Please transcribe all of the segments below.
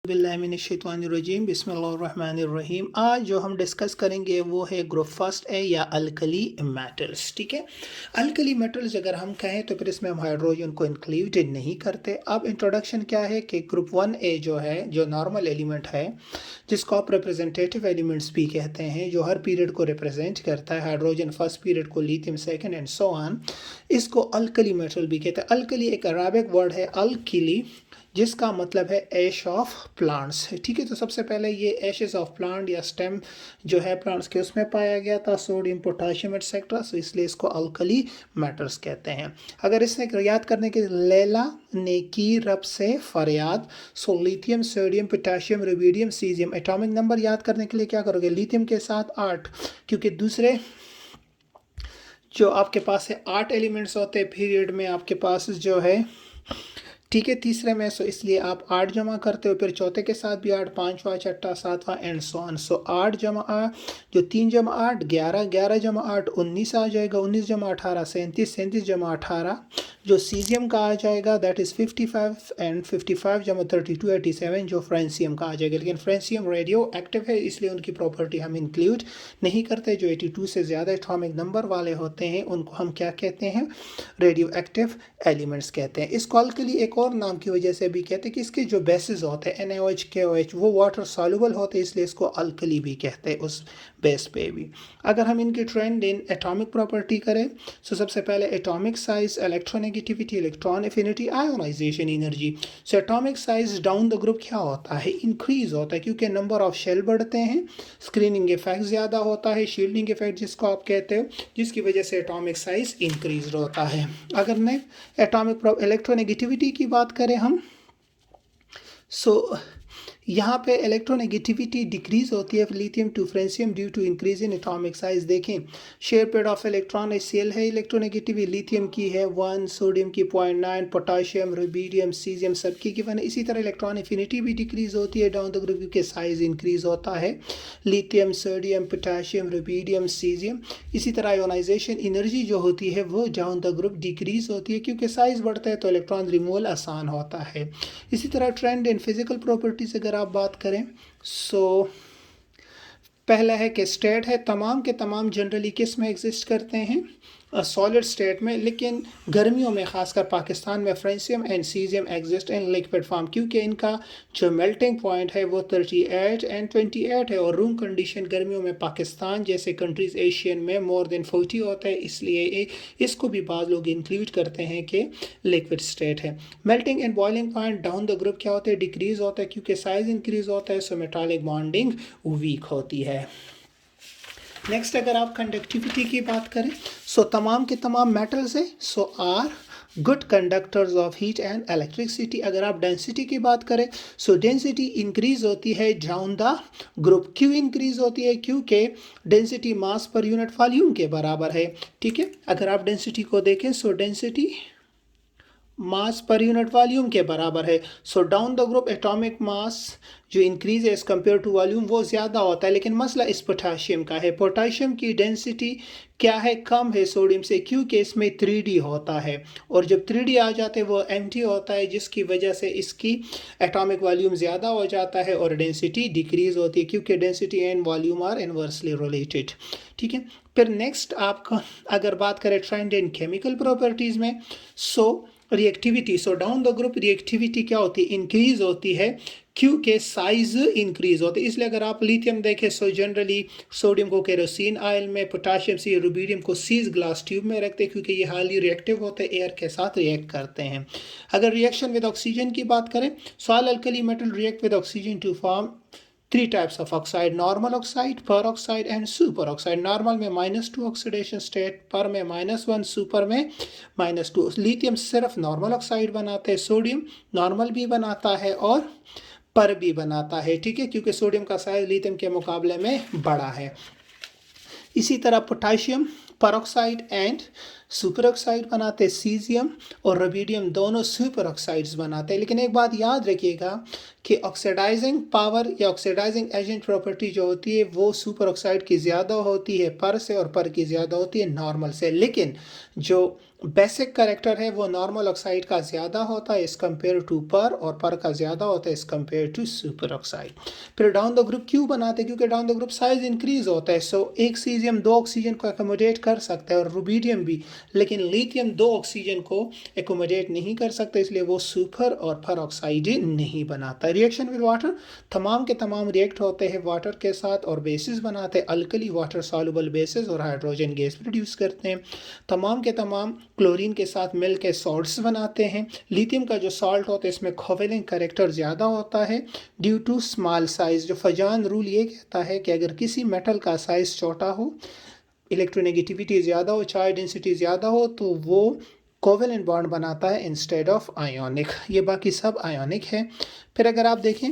बिस्मिल्लाहिर्रहमानिर्रहीम बिस्मिल्लाहिर्रहमानिर्रहीम। आज जो हम डिस्कस करेंगे वो है ग्रुप फर्स्ट है या अल्कली मेटल्स। ठीक है, अल्कली मेटल्स अगर हम कहें तो फिर इसमें हम हाइड्रोजन को इंक्लूड नहीं करते। अब इंट्रोडक्शन क्या है कि ग्रुप 1A जो है, जो नॉर्मल एलिमेंट है, जिसको आप रिप्रेजेंटेटिव एलिमेंट्स भी कहते हैं, जो हर पीरियड को रिप्रेजेंट करता है, हाइड्रोजन फर्स्ट पीरियड को, lithium second and so on, इसको अल्कली मेटल भी कहते हैं। अल्कली एक अराबिक वर्ड है अल्किली, जिसका मतलब है एश ऑफ प्लांट्स। ठीक है, तो सबसे पहले ये एशेस ऑफ प्लांट या स्टेम जो है प्लांट्स के, उसमें पाया गया था सोडियम पोटाशियम एटसेट्रा, सो इसलिए इसको अल्कली मेटल्स कहते हैं। अगर इसने याद करने के, लैला ने की रब से फरियाद, so lithium sodium potassium rubidium caesium. Atomic number याद करने के लिए क्या करोगे, लिथियम के साथ 8, क्योंकि दूसरे जो आपके पास है 8 एलिमेंट्स होते हैं पीरियड में आपके पास जो है, ठीक है, तीसरे में, सो इसलिए आप 8 जमा करते हो, फिर चौथे के साथ भी 8, पाँचवा, छठा, सातवां एंड सो ऑन। सो 8 जमा 8, जो 3 जमा 8 11, 11 जमा 8 19 आ जाएगा, 19 जमा 18 37, 37 जमा 18 जो सीजियम का आ जाएगा दैट इज़ 55 एंड 55 जमा 32 87 जो फ्रेंसियम का आ जाएगा। लेकिन फ्रेंसियम रेडियो एक्टिव है, इसलिए उनकी प्रॉपर्टी हम इंक्लूड नहीं करते। जो 82 से ज़्यादा एटॉमिक नंबर वाले होते हैं उनको हम क्या कहते हैं, रेडियो एक्टिव एलिमेंट्स कहते हैं। इसको अल्कली एक और नाम की वजह से भी कहते हैं कि इसके जो बेसिस होते हैं NaOH KOH वो वाटर सॉल्युबल होते हैं, इसलिए इसको अल्कली भी कहते हैं उस बेस पे भी। अगर हम इनकी ट्रेंड इन एटॉमिक प्रॉपर्टी करें, सो सबसे पहले atomic size, electronegativity, electron affinity, ionisation energy. So atomic size down the group क्या होता है, इंक्रीज होता है, क्योंकि नंबर ऑफ शेल बढ़ते हैं, स्क्रीनिंग इफेक्ट ज़्यादा होता है, शील्डिंग इफेक्ट जिसको आप कहते हो, जिसकी वजह से एटॉमिक साइज इंक्रीज होता है। अगर नहीं एटॉमिक इलेक्ट्रोनेगेटिविटी की बात करें हम, सो यहाँ पे इलेक्ट्रोनेगेटिविटी डिक्रीज होती है lithium to francium due to increase in atomic size. देखें शेयर पेड ऑफ इलेक्ट्रॉन सेल है इलेक्ट्रोनेगेटिविटी, लिथियम की है 1, सोडियम की 0.9, पोटाशियम, रुबिडियम, सीजियम सबकी गिवन है। इसी तरह इलेक्ट्रॉन एफिनिटी भी डिक्रीज होती है डाउन द ग्रुप के साइज इंक्रीज होता है, lithium, sodium, potassium, rubidium, caesium. इसी तरह आयोनाइजेशन एनर्जी जो होती है वो डाउन द ग्रुप डिक्रीज होती है, क्योंकि साइज बढ़ता है तो इलेक्ट्रॉन रिमूवल आसान होता है। इसी तरह ट्रेंड इन फिजिकल प्रॉपर्टीज अगर आप बात करें, सो पहला है कि स्टेट है, तमाम के तमाम जनरली किस में एग्जिस्ट करते हैं, सॉलिड स्टेट में, लेकिन गर्मियों में खासकर पाकिस्तान में francium and caesium exist in liquid form, क्योंकि इनका जो मेल्टिंग पॉइंट है वो 38 एंड 28 है, और रूम कंडीशन गर्मियों में पाकिस्तान जैसे कंट्रीज एशियन में मोर देन 40 होता है, इसलिए इसको भी बाद लोग इंक्लूड करते हैं कि लिक्विड स्टेट है। Melting and boiling point down the group क्या होता है, डिक्रीज होता है, क्योंकि साइज इंक्रीज होता है, सो मेटालिक बॉन्डिंग वीक होती है। नेक्स्ट अगर आप कंडक्टिविटी की बात करें, सो तमाम के तमाम मेटल्स है, so are good conductors of heat and electricity. अगर आप डेंसिटी की बात करें, सो डेंसिटी इंक्रीज होती है डाउन द ग्रुप। क्यों इंक्रीज होती है, क्योंकि density mass per unit volume के बराबर है। ठीक है, अगर आप डेंसिटी को देखें, सो density mass per unit volume के बराबर है। सो down the group atomic mass जो इंक्रीज है एज कम्पेयर टू वॉल्यूम वो ज़्यादा होता है, लेकिन मसला इस पोटाशियम का है। पोटाशियम की डेंसिटी क्या है, कम है सोडियम से, क्योंकि इसमें 3D होता है, और जब 3D आ जाते हैं वो एम्प्टी होता है, जिसकी वजह से इसकी एटॉमिक वॉल्यूम ज़्यादा हो जाता है और डेंसिटी डिक्रीज होती है, क्योंकि density and volume are inversely related. ठीक है, फिर नेक्स्ट आपका अगर बात करें ट्रेंड इन केमिकल प्रॉपर्टीज़ में, so reactivity, so down the group reactivity क्या होती है, इंक्रीज होती है, क्योंकि साइज इंक्रीज होती है। इसलिए अगर आप लिथियम देखें, सो जनरली सोडियम को केरोसिन ऑयल में, पोटाशियम से रुबिडियम को सीज ग्लास ट्यूब में रखते हैं, क्योंकि ये हाईली रिएक्टिव होते हैं, एयर के साथ रिएक्ट करते हैं। अगर रिएक्शन विद ऑक्सीजन की बात करें, so all alkali metal react with oxygen to form 3 types of oxide, normal oxide, peroxide and superoxide। Normal में -2 ऑक्सीडेशन स्टेट, पर में -1, सुपर में -2। लिथियम सिर्फ नॉर्मल ऑक्साइड बनाते हैं, सोडियम नॉर्मल भी बनाता है और पर भी बनाता है। ठीक है, क्योंकि सोडियम का साइज लिथियम के मुकाबले में बड़ा है। इसी तरह potassium, peroxide and super oxide बनाते हैं, सीजियम और रुबिडियम दोनों सुपर ऑक्साइड्स बनाते हैं। लेकिन एक बात याद रखिएगा कि ऑक्सीडाइजिंग पावर या ऑक्सीडाइजिंग एजेंट प्रॉपर्टी जो होती है वो सुपर ऑक्साइड की ज़्यादा होती है पर से, और पर की ज़्यादा होती है नॉर्मल से। लेकिन जो बेसिक करेक्टर है वो नॉर्मल ऑक्साइड का ज़्यादा होता है इस कंपेयर टू पर का ज़्यादा होता है इस कंपेयर टू सुपर ऑक्साइड। फिर डाउन द ग्रुप क्यों बनाते हैं? क्योंकि down the group size increase होता है। सो एक सीजियम 2 ऑक्सीजन को एकोमोडेट कर सकता है और रुबिडियम भी, लेकिन लिथियम 2 ऑक्सीजन को एकोमोडेट नहीं कर सकता, इसलिए वो सुपर और पर ऑक्साइड नहीं बनाता। रिएक्शन विद वाटर, तमाम के तमाम रिएक्ट होते हैं वाटर के साथ और बेसिस बनाते हैं, अल्कली वाटर सॉल्युबल बेसिस और हाइड्रोजन गैस प्रोड्यूस करते हैं। तमाम के तमाम क्लोरीन के साथ मिल के सॉल्ट्स बनाते हैं। लिथियम का जो सॉल्ट होता है इसमें कोवेलेंट कैरेक्टर ज़्यादा होता है ड्यू टू स्मॉल साइज। जो फजान रूल ये कहता है कि अगर किसी मेटल का साइज छोटा हो, इलेक्ट्रोनेगेटिविटी ज़्यादा हो, चार्ज डेंसिटी ज़्यादा हो, तो वो कोवेलेंट बॉन्ड बनाता है इंस्टेड ऑफ आयोनिक। ये बाकी सब आयोनिक है। फिर अगर आप देखें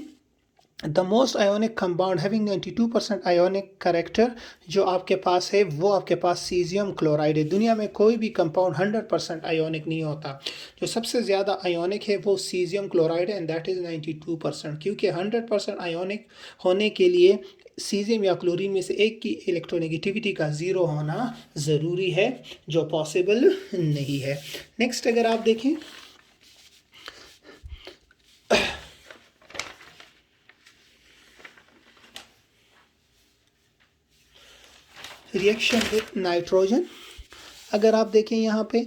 the most ionic compound having 92% ionic character जो आपके पास है वो आपके पास सीजियम क्लोराइड है। दुनिया में कोई भी कंपाउंड 100% आयोनिक नहीं होता। जो सबसे ज़्यादा आयोनिक है वो सीजियम क्लोराइड है एंड दैट इज़ 92%। क्योंकि 100% आयोनिक होने के लिए सीजियम या क्लोरीन में से एक की इलेक्ट्रोनेगेटिविटी का ज़ीरो होना ज़रूरी है, जो पॉसिबल नहीं है। नेक्स्ट अगर आप देखें रिएक्शन विथ नाइट्रोजन, अगर आप देखें यहाँ पे,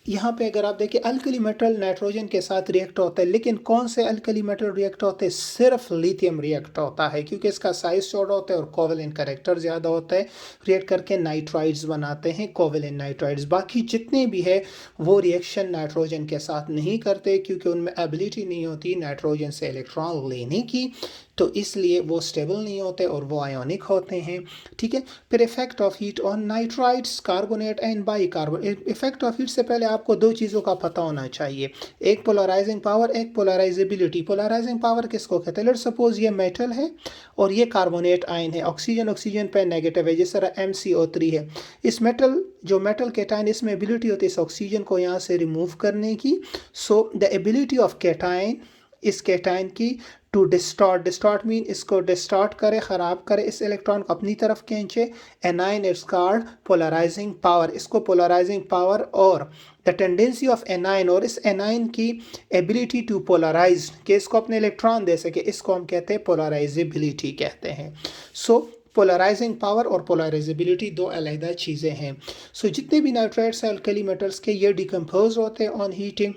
यहाँ पे अगर आप देखें अल्कली मेटल नाइट्रोजन के साथ रिएक्ट होता है, लेकिन कौन से अल्कली मेटल रिएक्ट होते हैं? सिर्फ लिथियम रिएक्ट होता है क्योंकि इसका साइज छोटा होता है और कोवेलेंट कैरेक्टर ज़्यादा होता है। रिएक्ट करके नाइट्राइड्स बनाते हैं, कोवेलेंट नाइट्राइड्स। बाकी जितने भी है वो रिएक्शन नाइट्रोजन के साथ नहीं करते क्योंकि उनमें एबिलिटी नहीं होती नाइट्रोजन से इलेक्ट्रॉन लेने की, तो इसलिए वो स्टेबल नहीं होते और वो आयोनिक होते हैं। ठीक है। फिर effect of heat on nitrides, carbonate and bicarbonate. Effect of heat से पहले आपको दो चीज़ों का पता होना चाहिए, एक पोलराइजिंग पावर, एक पोलराइजेबिलिटी। पोलराइजिंग पावर किसको कहते हैं? लेट्स सपोज ये मेटल है और ये कार्बोनेट आयन है, ऑक्सीजन ऑक्सीजन पे नेगेटिव है, जिस तरह MCO3 है। इस मेटल जो मेटल कैटायन, इसमें एबिलिटी होती है इस ऑक्सीजन को यहाँ से रिमूव करने की। So the ability of cation, इस कैटायन की टू डिस्टॉर्ट मीन इसको डिस्टॉर्ट करे, ख़राब करे, इस इलेक्ट्रॉन को अपनी तरफ खींचे। Anion it's called polarising power, इसको पोलराइजिंग पावर। और द टेंडेंसी ऑफ एनाइन, और इस एनाइन की एबिलिटी टू पोलराइज, कि इसको अपने इलेक्ट्रॉन दे सके, इसको हम कहते हैं पोलराइजेबिलिटी कहते हैं। सो पोलराइजिंग पावर और पोलराइजेबिलिटी दो अलग चीज़ें हैं। सो जितने भी नाइट्राइड्स हैं अल्कली मेटल्स के, ये डिकम्पोज होते हैं ऑन हीटिंग।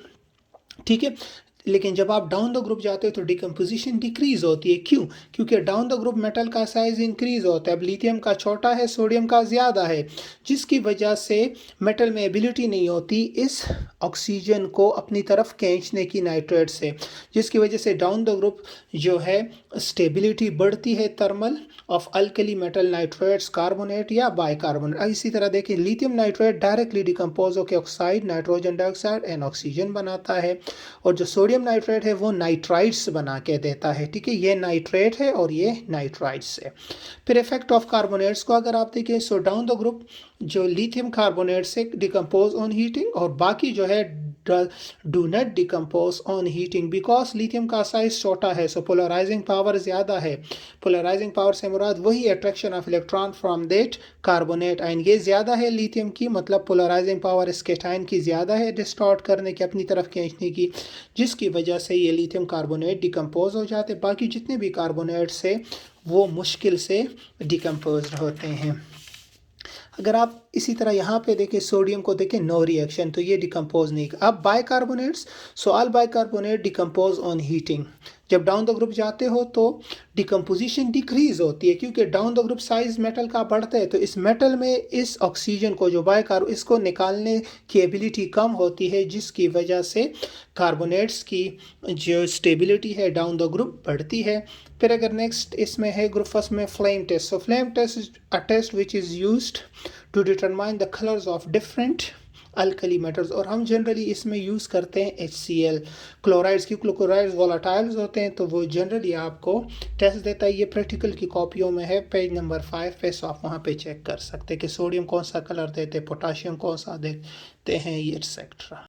ठीक है। लेकिन जब आप डाउन द ग्रुप जाते हो तो डिकम्पोजिशन डिक्रीज होती है। क्यों? क्योंकि डाउन द ग्रुप मेटल का साइज इंक्रीज होता है। अब लिथियम का छोटा है, सोडियम का ज़्यादा है, जिसकी वजह से मेटल में एबिलिटी नहीं होती इस ऑक्सीजन को अपनी तरफ खींचने की नाइट्रेट से, जिसकी वजह से डाउन द ग्रुप जो है स्टेबिलिटी बढ़ती है thermal of alkali metal nitrates, carbonate या बाइकार्बोनेट। इसी तरह देखिए लिथियम नाइट्रेट डायरेक्टली डिकम्पोज होकर oxide, nitrogen dioxide and oxygen बनाता है, और जो सोडियम नाइट्रेट है वो नाइट्राइड्स बना के देता है। ठीक है, ये नाइट्रेट है और ये नाइट्राइड्स है। फिर इफेक्ट ऑफ कार्बोनेट्स को अगर आप देखें, सो डाउन द ग्रुप जो लिथियम कार्बोनेट से डिकम्पोज ऑन हीटिंग, और बाकी जो है do not decompose on heating because lithium का साइज छोटा है। सो पोलराइजिंग पावर ज़्यादा है। पोलराइजिंग पावर से मुराद वही attraction of electron from that carbonate ion, ये ज़्यादा है लिथियम की, मतलब पोलराइजिंग पावर इस कैटायन की ज़्यादा है डिस्टॉर्ट करने की, अपनी तरफ खींचने की, जिसकी वजह से ये लिथियम कार्बोनेट डिकम्पोज हो जाते। बाकी जितने भी कार्बोनेट्स है वो मुश्किल से डिकम्पोज होते हैं। अगर आप इसी तरह यहाँ पे देखें, सोडियम को देखें नो रिएक्शन, तो ये डिकम्पोज नहीं। अब bicarbonates, so all bicarbonate decompose on heating. जब डाउन द ग्रुप जाते हो तो डिकम्पोजिशन डिक्रीज होती है क्योंकि down the group size metal का बढ़ता है, तो इस मेटल में इस ऑक्सीजन को जो इसको निकालने की एबिलिटी कम होती है, जिसकी वजह से कार्बोनेट्स की जो स्टेबिलिटी है डाउन द ग्रुप बढ़ती है। फिर अगर नेक्स्ट इसमें है ग्रुप फर्स्ट में flame test. So flame test is a test which is used to determine the colors of different alkali metals, और हम जनरली इसमें यूज़ करते हैं HCl क्लोराइड्स की। क्लोराइड्स वोलाटाइल्स होते हैं, तो वो जनरली आपको टेस्ट देता है। ये प्रैक्टिकल की कॉपियों में है, पेज नंबर 5 पे, सो आप वहाँ पे चेक कर सकते हैं कि सोडियम कौन सा कलर देते हैं, पोटाशियम कौन सा देते हैं, ये एक्सेट्रा।